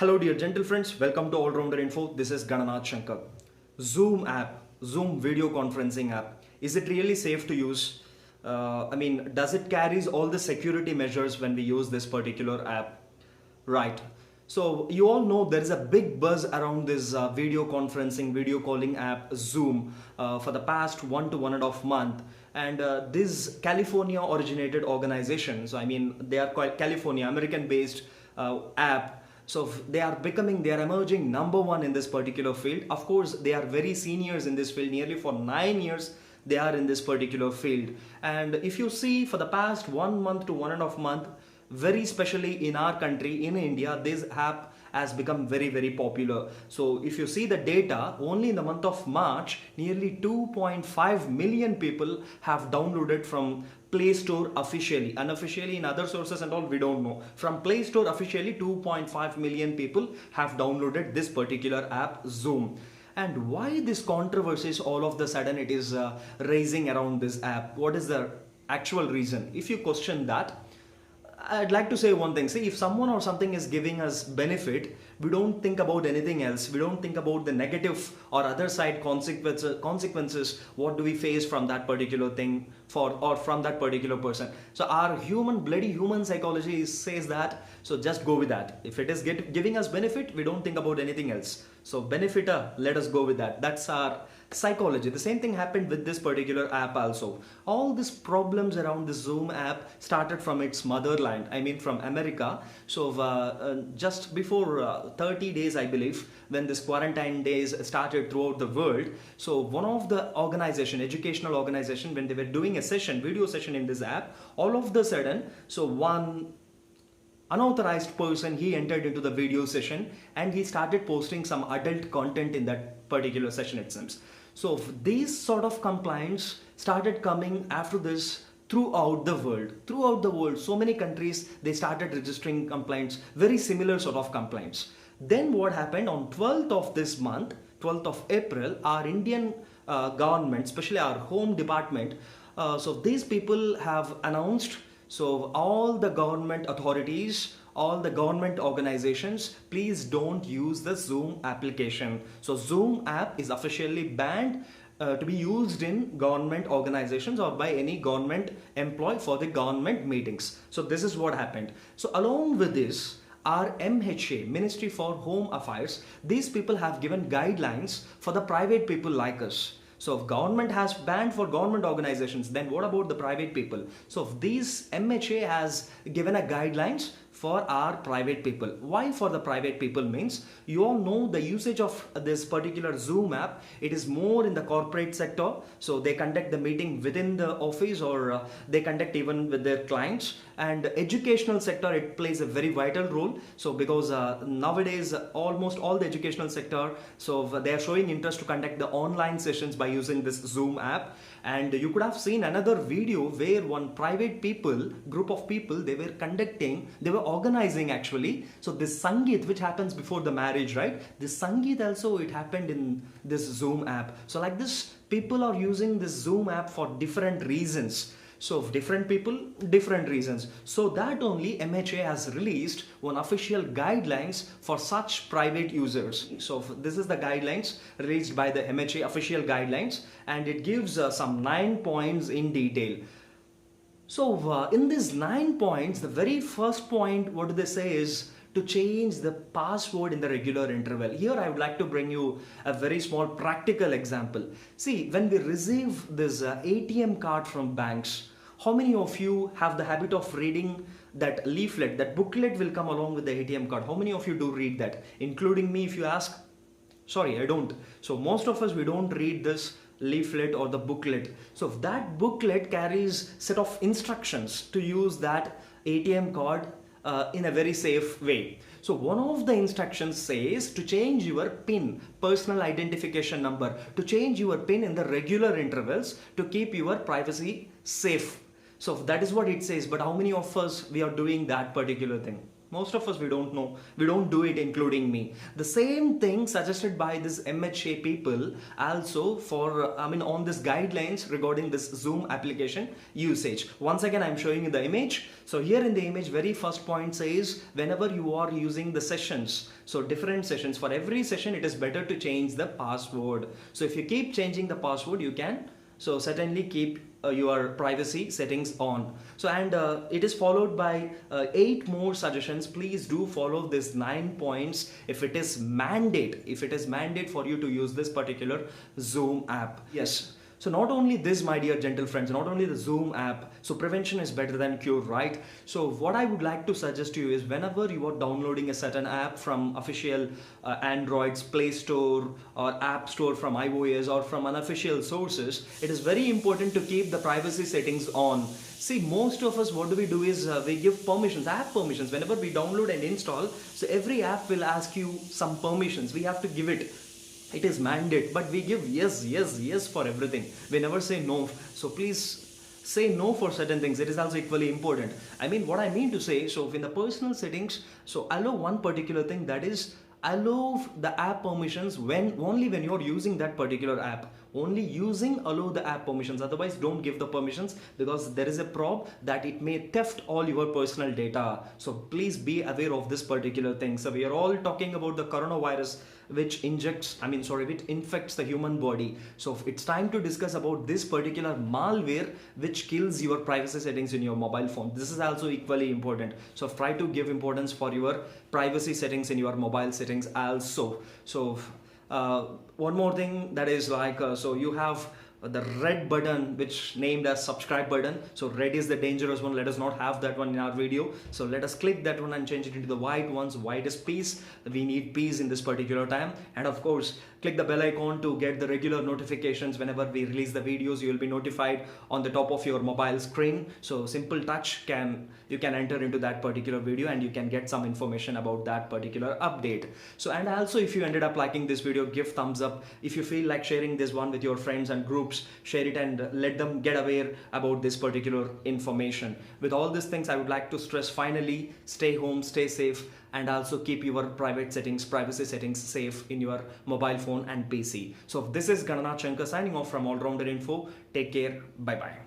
Hello dear gentle friends, welcome to All Rounder Info. This is Gananath Shankar. Zoom app, Zoom video conferencing app. Is it really safe to use? Does it carries all the security measures when we use this particular app? Right. So you all know there is a big buzz around this video conferencing, video calling app Zoom for the past 1 to 1.5 months. And this California originated organization, they are called California, American based app. So they are emerging number one in this particular field. Of course, they are very seniors in this field, nearly for 9 years they are in this particular field. And if you see for the past 1 month to 1.5 months, very especially in our country, in India, this app has become very popular. So if you see the data, only in the month of March, nearly 2.5 million people have downloaded from Play Store officially. Unofficially in other sources and all, we don't know. From Play Store officially, 2.5 million people have downloaded this particular app Zoom. And why this controversies all of the sudden it is raising around this app? What is the actual reason? If you question that, I'd like to say one thing. See, if someone or something is giving us benefit, we don't think about anything else. We don't think about the negative or other side consequences. What do we face from that particular thing or from that particular person? So our bloody human psychology says that. So just go with that. If it is giving us benefit, we don't think about anything else. So benefiter, let us go with that. That's our psychology. The same thing happened with this particular app also. All these problems around the Zoom app started from its motherland, from America. So just before 30 days, I believe, when this quarantine days started throughout the world, so one of the educational organization, when they were doing a video session in this app, all of the sudden, so one unauthorized person, he entered into the video session and he started posting some adult content in that particular session itself. So these sort of complaints started coming after this throughout the world. So many countries, they started registering complaints, very similar sort of complaints. Then what happened on 12th of this month, 12th of April, our Indian government, especially our home department, so these people have announced, so all the government authorities, all the government organizations, please don't use the Zoom application. So Zoom app is officially banned to be used in government organizations or by any government employee for the government meetings. So this is what happened. So along with this, our MHA, Ministry for Home Affairs, these people have given guidelines for the private people like us. So if government has banned for government organizations, then what about the private people? So if these MHA has given a guidelines for our private people. Why for the private people means, you all know the usage of this particular Zoom app, it is more in the corporate sector. So they conduct the meeting within the office or they conduct even with their clients. And educational sector, it plays a very vital role. So because nowadays almost all the educational sector, so they are showing interest to conduct the online sessions by using this Zoom app. And you could have seen another video where one group of people, they were organizing actually. So this Sangeet, which happens before the marriage, right? This Sangeet also, it happened in this Zoom app. So like this, people are using this Zoom app for different reasons. So different people, different reasons. So that only MHA has released one official guidelines for such private users. So this is the guidelines released by the MHA official guidelines, and it gives some 9 points in detail. So in these 9 points, the very first point, what do they say is to change the password in the regular interval. Here I would like to bring you a very small practical example. See, when we receive this ATM card from banks, how many of you have the habit of reading that leaflet, that booklet will come along with the ATM card? How many of you do read that? Including me, if you ask. Sorry, I don't. So most of us, we don't read this leaflet or the booklet. So if that booklet carries set of instructions to use that ATM card in a very safe way. So one of the instructions says to change your PIN, personal identification number, to change your PIN in the regular intervals to keep your privacy safe. So that is what it says. But how many of us we are doing that particular thing? Most of us, we don't know. We don't do it, including me. The same thing suggested by this MHA people also for, on this guidelines regarding this Zoom application usage. Once again, I'm showing you the image. So here in the image, very first point says, whenever you are using the sessions, so different sessions, for every session, it is better to change the password. So if you keep changing the password, you can certainly keep your privacy settings on. So and it is followed by 8 more suggestions. Please do follow this 9 points if it is mandate for you to use this particular Zoom app. Yes. So not only this, my dear gentle friends, not only the Zoom app, so prevention is better than cure, right? So what I would like to suggest to you is, whenever you are downloading a certain app from official Android's Play Store or App Store from iOS or from unofficial sources, it is very important to keep the privacy settings on. See, most of us, what do we do is we give permissions, app permissions. Whenever we download and install, so every app will ask you some permissions. We have to give it. It is mandate, but we give yes for everything. We never say no. So please say no for certain things. It is also equally important. What I mean to say, so in the personal settings, so allow one particular thing, that is allow the app permissions only when you're using that particular app. Only using, allow the app permissions. Otherwise, don't give the permissions, because there is a probe that it may theft all your personal data. So please be aware of this particular thing. So we are all talking about the coronavirus, which which infects the human body. So it's time to discuss about this particular malware which kills your privacy settings in your mobile phone. This is also equally important. So try to give importance for your privacy settings in your mobile settings also. So one more thing, that is so you have the red button which named as subscribe button. So red is the dangerous one. Let us not have that one in our video. So let us click that one and change it into the white ones. White is peace. We need peace in this particular time. And of course, click the bell icon to get the regular notifications. Whenever we release the videos, you will be notified on the top of your mobile screen. So simple touch, you can enter into that particular video and you can get some information about that particular update. So and also, if you ended up liking this video, give thumbs up. If you feel like sharing this one with your friends and groups, share it and let them get aware about this particular information. With all these things, I would like to stress, finally, stay home, stay safe, and also keep your privacy settings safe in your mobile phone and PC. So this is Gananath Shankar signing off from All Rounder Info. Take care. Bye bye.